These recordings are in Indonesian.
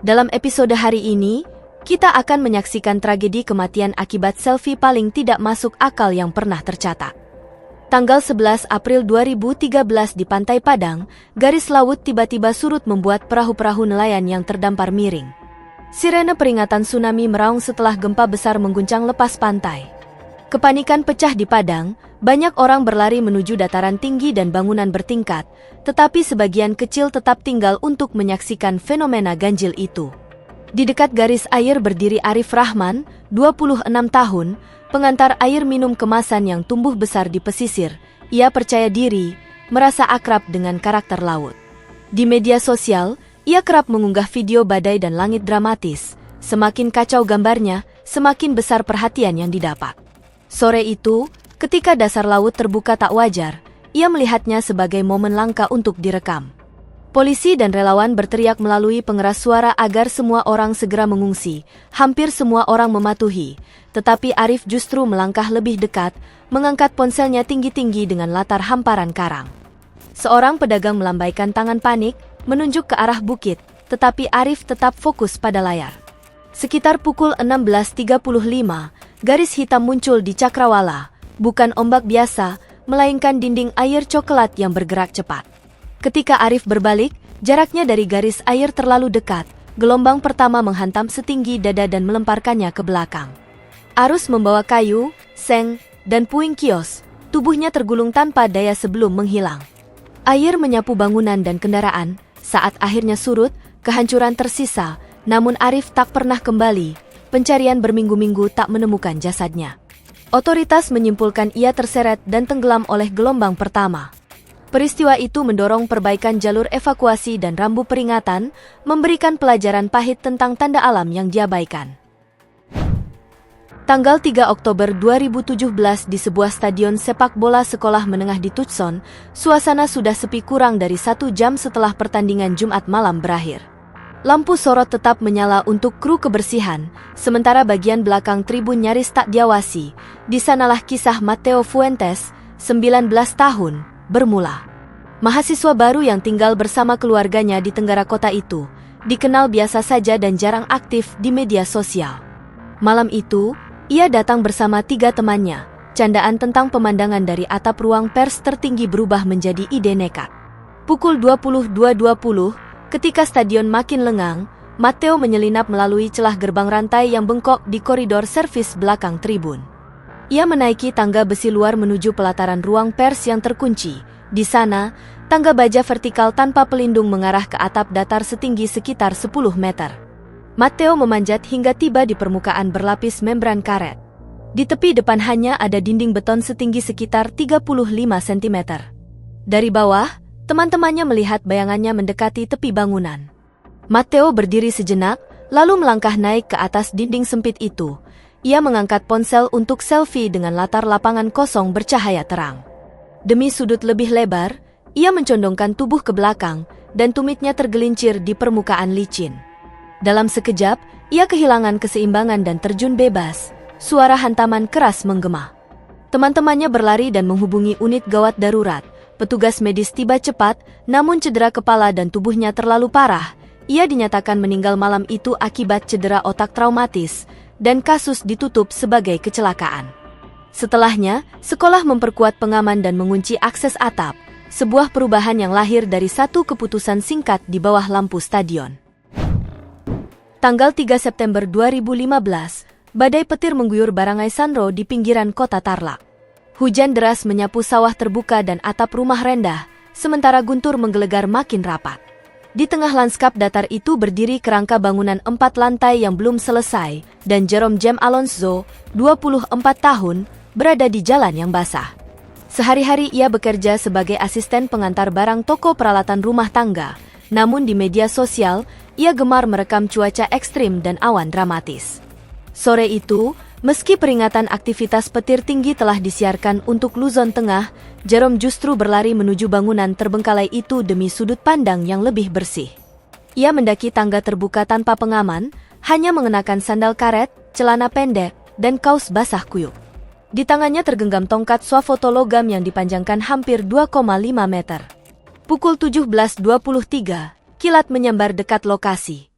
Dalam episode hari ini, kita akan menyaksikan tragedi kematian akibat selfie paling tidak masuk akal yang pernah tercatat. Tanggal 11 April 2013 di Pantai Padang, garis laut tiba-tiba surut membuat perahu-perahu nelayan yang terdampar miring. Sirene peringatan tsunami meraung setelah gempa besar mengguncang lepas pantai. Kepanikan pecah di Padang, banyak orang berlari menuju dataran tinggi dan bangunan bertingkat, tetapi sebagian kecil tetap tinggal untuk menyaksikan fenomena ganjil itu. Di dekat garis air berdiri Arif Rahman, 26 tahun, pengantar air minum kemasan yang tumbuh besar di pesisir. Ia percaya diri, merasa akrab dengan karakter laut. Di media sosial, ia kerap mengunggah video badai dan langit dramatis. Semakin kacau gambarnya, semakin besar perhatian yang didapat. Sore itu, ketika dasar laut terbuka tak wajar, ia melihatnya sebagai momen langka untuk direkam. Polisi dan relawan berteriak melalui pengeras suara agar semua orang segera mengungsi. Hampir semua orang mematuhi, tetapi Arif justru melangkah lebih dekat, mengangkat ponselnya tinggi-tinggi dengan latar hamparan karang. Seorang pedagang melambaikan tangan panik, menunjuk ke arah bukit, tetapi Arif tetap fokus pada layar. Sekitar pukul 16.35, garis hitam muncul di cakrawala, bukan ombak biasa, melainkan dinding air coklat yang bergerak cepat. Ketika Arif berbalik, jaraknya dari garis air terlalu dekat, gelombang pertama menghantam setinggi dada dan melemparkannya ke belakang. Arus membawa kayu, seng, dan puing kios, tubuhnya tergulung tanpa daya sebelum menghilang. Air menyapu bangunan dan kendaraan, saat akhirnya surut, kehancuran tersisa, namun Arif tak pernah kembali, pencarian berminggu-minggu tak menemukan jasadnya. Otoritas menyimpulkan ia terseret dan tenggelam oleh gelombang pertama. Peristiwa itu mendorong perbaikan jalur evakuasi dan rambu peringatan, memberikan pelajaran pahit tentang tanda alam yang diabaikan. Tanggal 3 Oktober 2017 di sebuah stadion sepak bola sekolah menengah di Tucson, suasana sudah sepi kurang dari 1 jam setelah pertandingan Jumat malam berakhir. Lampu sorot tetap menyala untuk kru kebersihan, sementara bagian belakang tribun nyaris tak diawasi. Di sanalah kisah Mateo Fuentes, 19 tahun, bermula. Mahasiswa baru yang tinggal bersama keluarganya di tenggara kota itu, dikenal biasa saja dan jarang aktif di media sosial. Malam itu, ia datang bersama 3 temannya. Candaan tentang pemandangan dari atap ruang pers tertinggi berubah menjadi ide nekat. Pukul 22.20, ketika stadion makin lengang, Mateo menyelinap melalui celah gerbang rantai yang bengkok di koridor servis belakang tribun. Ia menaiki tangga besi luar menuju pelataran ruang pers yang terkunci. Di sana, tangga baja vertikal tanpa pelindung mengarah ke atap datar setinggi sekitar 10 meter. Mateo memanjat hingga tiba di permukaan berlapis membran karet. Di tepi depan hanya ada dinding beton setinggi sekitar 35 cm. Dari bawah, teman-temannya melihat bayangannya mendekati tepi bangunan. Mateo berdiri sejenak, lalu melangkah naik ke atas dinding sempit itu. Ia mengangkat ponsel untuk selfie dengan latar lapangan kosong bercahaya terang. Demi sudut lebih lebar, ia mencondongkan tubuh ke belakang, dan tumitnya tergelincir di permukaan licin. Dalam sekejap, ia kehilangan keseimbangan dan terjun bebas. Suara hantaman keras menggema. Teman-temannya berlari dan menghubungi unit gawat darurat. Petugas medis tiba cepat, namun cedera kepala dan tubuhnya terlalu parah. Ia dinyatakan meninggal malam itu akibat cedera otak traumatis, dan kasus ditutup sebagai kecelakaan. Setelahnya, sekolah memperkuat pengaman dan mengunci akses atap, sebuah perubahan yang lahir dari satu keputusan singkat di bawah lampu stadion. Tanggal 3 September 2015, badai petir mengguyur Barangay Sanro di pinggiran kota Tarlac. Hujan deras menyapu sawah terbuka dan atap rumah rendah, sementara guntur menggelegar makin rapat. Di tengah lanskap datar itu berdiri kerangka bangunan 4 lantai yang belum selesai, dan Jerome Jem Alonso, 24 tahun, berada di jalan yang basah. Sehari-hari ia bekerja sebagai asisten pengantar barang toko peralatan rumah tangga, namun di media sosial, ia gemar merekam cuaca ekstrim dan awan dramatis. Sore itu, meski peringatan aktivitas petir tinggi telah disiarkan untuk Luzon Tengah, Jerome justru berlari menuju bangunan terbengkalai itu demi sudut pandang yang lebih bersih. Ia mendaki tangga terbuka tanpa pengaman, hanya mengenakan sandal karet, celana pendek, dan kaos basah kuyup. Di tangannya tergenggam tongkat swafoto logam yang dipanjangkan hampir 2,5 meter. Pukul 17.23, kilat menyambar dekat lokasi.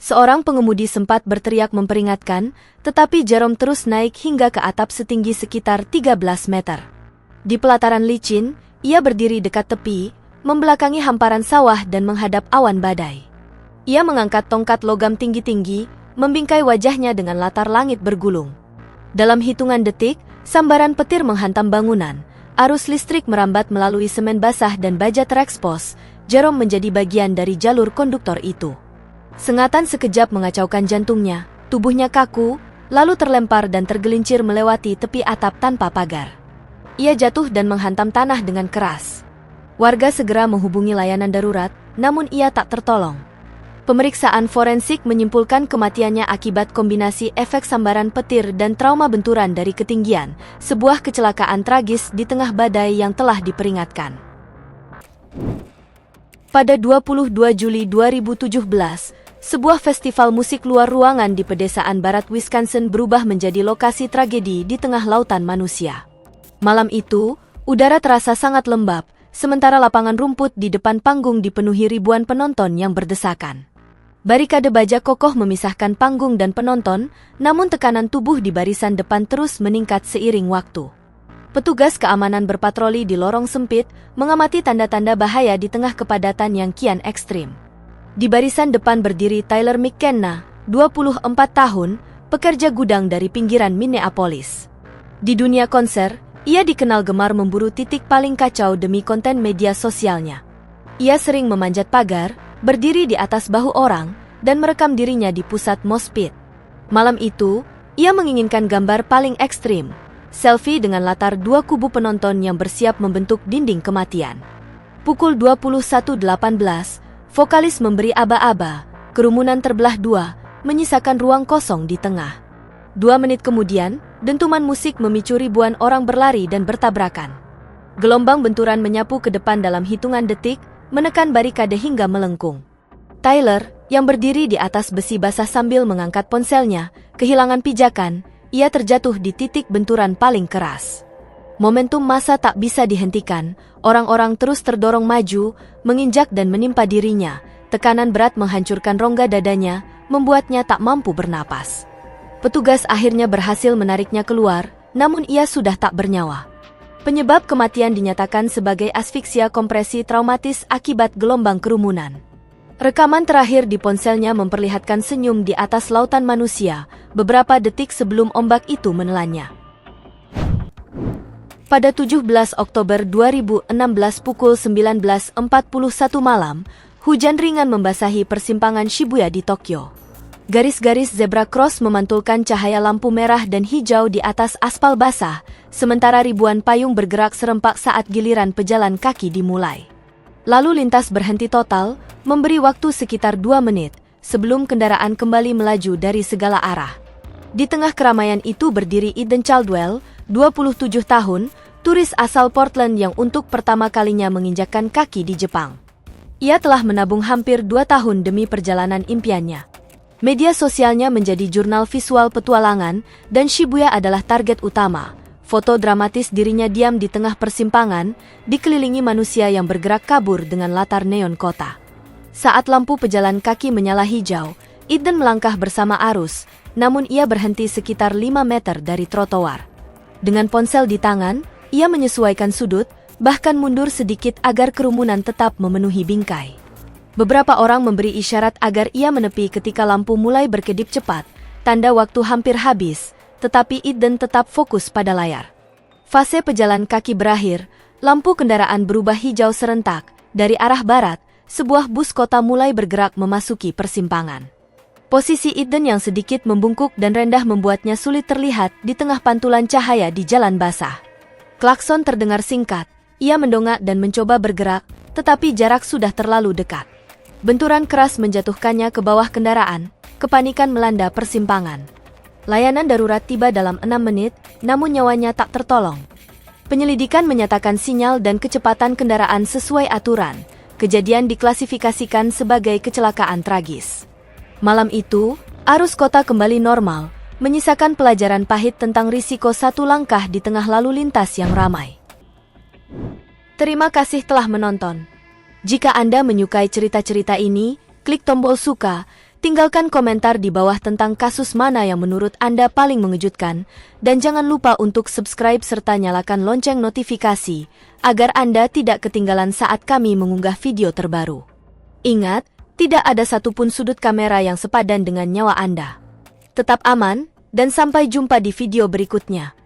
Seorang pengemudi sempat berteriak memperingatkan, tetapi Jerome terus naik hingga ke atap setinggi sekitar 13 meter. Di pelataran licin, ia berdiri dekat tepi, membelakangi hamparan sawah dan menghadap awan badai. Ia mengangkat tongkat logam tinggi-tinggi, membingkai wajahnya dengan latar langit bergulung. Dalam hitungan detik, sambaran petir menghantam bangunan, arus listrik merambat melalui semen basah dan baja terekspos. Jerome menjadi bagian dari jalur konduktor itu. Sengatan sekejap mengacaukan jantungnya, tubuhnya kaku, lalu terlempar dan tergelincir melewati tepi atap tanpa pagar. Ia jatuh dan menghantam tanah dengan keras. Warga segera menghubungi layanan darurat, namun ia tak tertolong. Pemeriksaan forensik menyimpulkan kematiannya akibat kombinasi efek sambaran petir dan trauma benturan dari ketinggian, sebuah kecelakaan tragis di tengah badai yang telah diperingatkan. Pada 22 Juli 2017, sebuah festival musik luar ruangan di pedesaan barat Wisconsin berubah menjadi lokasi tragedi di tengah lautan manusia. Malam itu, udara terasa sangat lembab, sementara lapangan rumput di depan panggung dipenuhi ribuan penonton yang berdesakan. Barikade baja kokoh memisahkan panggung dan penonton, namun tekanan tubuh di barisan depan terus meningkat seiring waktu. Petugas keamanan berpatroli di lorong sempit, mengamati tanda-tanda bahaya di tengah kepadatan yang kian ekstrim. Di barisan depan berdiri Tyler McKenna, 24 tahun, pekerja gudang dari pinggiran Minneapolis. Di dunia konser, ia dikenal gemar memburu titik paling kacau demi konten media sosialnya. Ia sering memanjat pagar, berdiri di atas bahu orang, dan merekam dirinya di pusat mosh pit. Malam itu, ia menginginkan gambar paling ekstrim, selfie dengan latar dua kubu penonton yang bersiap membentuk dinding kematian. Pukul 21.18, vokalis memberi aba-aba, kerumunan terbelah dua, menyisakan ruang kosong di tengah. 2 menit kemudian, dentuman musik memicu ribuan orang berlari dan bertabrakan. Gelombang benturan menyapu ke depan dalam hitungan detik, menekan barikade hingga melengkung. Tyler, yang berdiri di atas besi basah sambil mengangkat ponselnya, kehilangan pijakan, ia terjatuh di titik benturan paling keras. Momentum massa tak bisa dihentikan, orang-orang terus terdorong maju, menginjak dan menimpa dirinya, tekanan berat menghancurkan rongga dadanya, membuatnya tak mampu bernapas. Petugas akhirnya berhasil menariknya keluar, namun ia sudah tak bernyawa. Penyebab kematian dinyatakan sebagai asfiksia kompresi traumatis akibat gelombang kerumunan. Rekaman terakhir di ponselnya memperlihatkan senyum di atas lautan manusia, beberapa detik sebelum ombak itu menelannya. Pada 17 Oktober 2016 pukul 19.41 malam, hujan ringan membasahi persimpangan Shibuya di Tokyo. Garis-garis zebra cross memantulkan cahaya lampu merah dan hijau di atas aspal basah, sementara ribuan payung bergerak serempak saat giliran pejalan kaki dimulai. Lalu lintas berhenti total, memberi waktu sekitar 2 menit, sebelum kendaraan kembali melaju dari segala arah. Di tengah keramaian itu berdiri Eden Caldwell, 27 tahun, turis asal Portland yang untuk pertama kalinya menginjakkan kaki di Jepang. Ia telah menabung hampir 2 tahun demi perjalanan impiannya. Media sosialnya menjadi jurnal visual petualangan, dan Shibuya adalah target utama. Foto dramatis dirinya diam di tengah persimpangan, dikelilingi manusia yang bergerak kabur dengan latar neon kota. Saat lampu pejalan kaki menyala hijau, Eden melangkah bersama arus, namun ia berhenti sekitar 5 meter dari trotoar. Dengan ponsel di tangan, ia menyesuaikan sudut, bahkan mundur sedikit agar kerumunan tetap memenuhi bingkai. Beberapa orang memberi isyarat agar ia menepi ketika lampu mulai berkedip cepat, tanda waktu hampir habis, tetapi Eden tetap fokus pada layar. Fase pejalan kaki berakhir, lampu kendaraan berubah hijau serentak, dari arah barat, sebuah bus kota mulai bergerak memasuki persimpangan. Posisi Eden yang sedikit membungkuk dan rendah membuatnya sulit terlihat di tengah pantulan cahaya di jalan basah. Klakson terdengar singkat, ia mendongak dan mencoba bergerak, tetapi jarak sudah terlalu dekat. Benturan keras menjatuhkannya ke bawah kendaraan, kepanikan melanda persimpangan. Layanan darurat tiba dalam 6 menit, namun nyawanya tak tertolong. Penyelidikan menyatakan sinyal dan kecepatan kendaraan sesuai aturan. Kejadian diklasifikasikan sebagai kecelakaan tragis. Malam itu, arus kota kembali normal, menyisakan pelajaran pahit tentang risiko satu langkah di tengah lalu lintas yang ramai. Terima kasih telah menonton. Jika Anda menyukai cerita-cerita ini, klik tombol suka Tinggalkan komentar di bawah tentang kasus mana yang menurut Anda paling mengejutkan, dan jangan lupa untuk subscribe serta nyalakan lonceng notifikasi, agar Anda tidak ketinggalan saat kami mengunggah video terbaru. Ingat, tidak ada satupun sudut kamera yang sepadan dengan nyawa Anda. Tetap aman, dan sampai jumpa di video berikutnya.